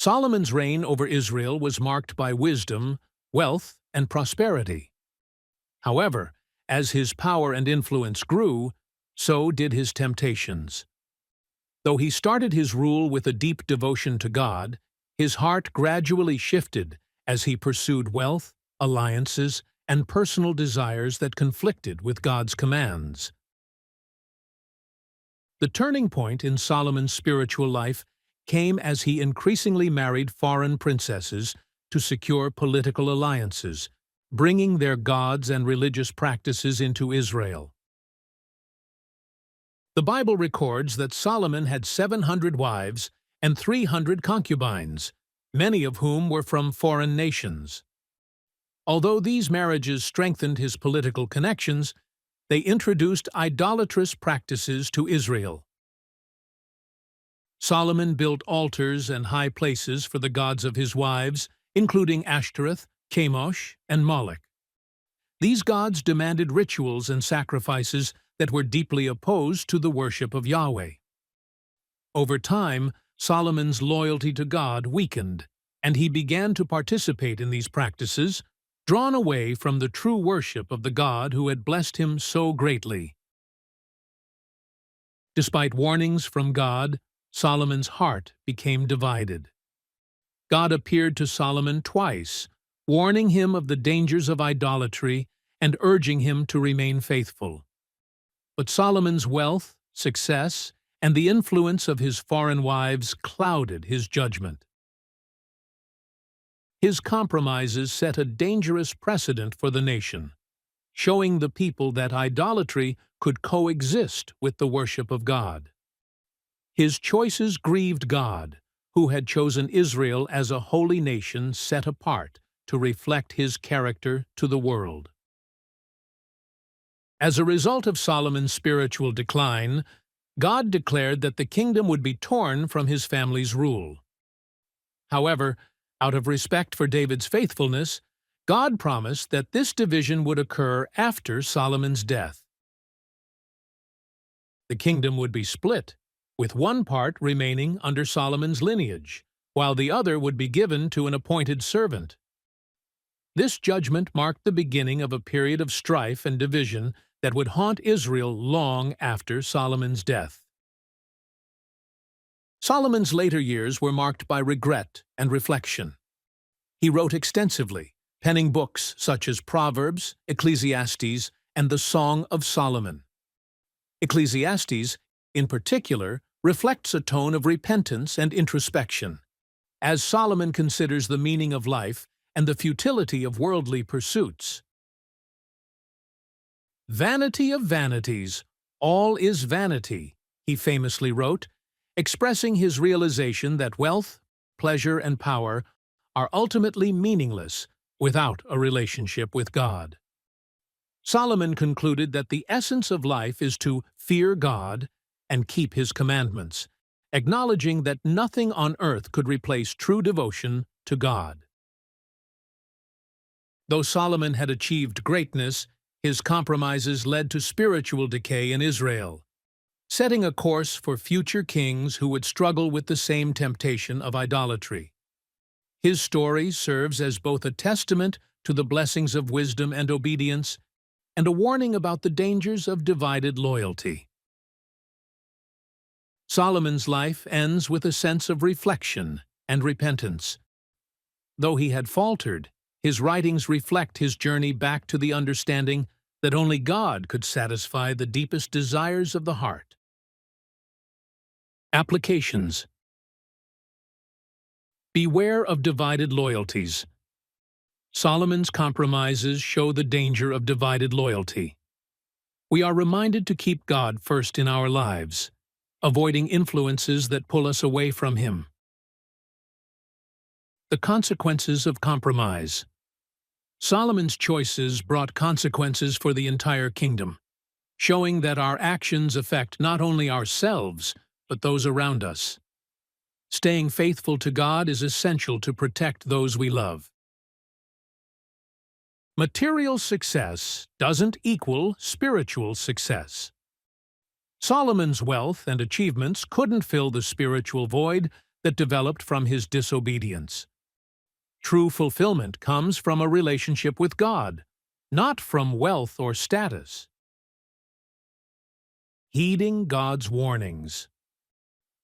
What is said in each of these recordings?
Solomon's reign over Israel was marked by wisdom, wealth, and prosperity. However, as his power and influence grew, so did his temptations. Though he started his rule with a deep devotion to God, his heart gradually shifted as he pursued wealth, alliances, and personal desires that conflicted with God's commands. The turning point in Solomon's spiritual life came as he increasingly married foreign princesses to secure political alliances, bringing their gods and religious practices into Israel. The Bible records that Solomon had 700 wives and 300 concubines, many of whom were from foreign nations. Although these marriages strengthened his political connections, they introduced idolatrous practices to Israel. Solomon built altars and high places for the gods of his wives, including Ashtoreth, Chemosh, and Moloch. These gods demanded rituals and sacrifices that were deeply opposed to the worship of Yahweh. Over time, Solomon's loyalty to God weakened, and he began to participate in these practices, drawn away from the true worship of the God who had blessed him so greatly. Despite warnings from God, Solomon's heart became divided. God appeared to Solomon twice, warning him of the dangers of idolatry and urging him to remain faithful. But Solomon's wealth, success, and the influence of his foreign wives clouded his judgment. His compromises set a dangerous precedent for the nation, showing the people that idolatry could coexist with the worship of God. His choices grieved God, who had chosen Israel as a holy nation set apart to reflect his character to the world. As a result of Solomon's spiritual decline, God declared that the kingdom would be torn from his family's rule. However, out of respect for David's faithfulness, God promised that this division would occur after Solomon's death. The kingdom would be split, with one part remaining under Solomon's lineage, while the other would be given to an appointed servant. This judgment marked the beginning of a period of strife and division that would haunt Israel long after Solomon's death. Solomon's later years were marked by regret and reflection. He wrote extensively, penning books such as Proverbs, Ecclesiastes, and the Song of Solomon. Ecclesiastes, in particular, reflects a tone of repentance and introspection, as Solomon considers the meaning of life and the futility of worldly pursuits. "Vanity of vanities, all is vanity," he famously wrote, expressing his realization that wealth, pleasure, and power are ultimately meaningless without a relationship with God. Solomon concluded that the essence of life is to fear God and keep his commandments, acknowledging that nothing on earth could replace true devotion to God. Though Solomon had achieved greatness, his compromises led to spiritual decay in Israel, setting a course for future kings who would struggle with the same temptation of idolatry. His story serves as both a testament to the blessings of wisdom and obedience and a warning about the dangers of divided loyalty. Solomon's life ends with a sense of reflection and repentance. Though he had faltered, his writings reflect his journey back to the understanding that only God could satisfy the deepest desires of the heart. Applications. Beware of divided loyalties. Solomon's compromises show the danger of divided loyalty. We are reminded to keep God first in our lives, avoiding influences that pull us away from Him. The consequences of compromise. Solomon's choices brought consequences for the entire kingdom, showing that our actions affect not only ourselves, but those around us. Staying faithful to God is essential to protect those we love. Material success doesn't equal spiritual success. Solomon's wealth and achievements couldn't fill the spiritual void that developed from his disobedience. True fulfillment comes from a relationship with God, not from wealth or status. Heeding God's warnings.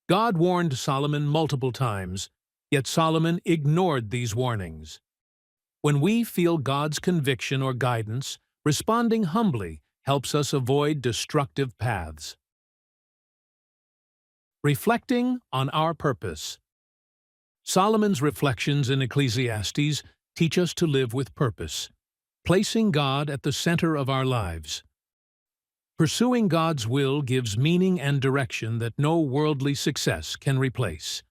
God warned Solomon multiple times, yet Solomon ignored these warnings. When we feel God's conviction or guidance, responding humbly helps us avoid destructive paths. Reflecting on our purpose. Solomon's reflections in Ecclesiastes teach us to live with purpose, placing God at the center of our lives. Pursuing God's will gives meaning and direction that no worldly success can replace.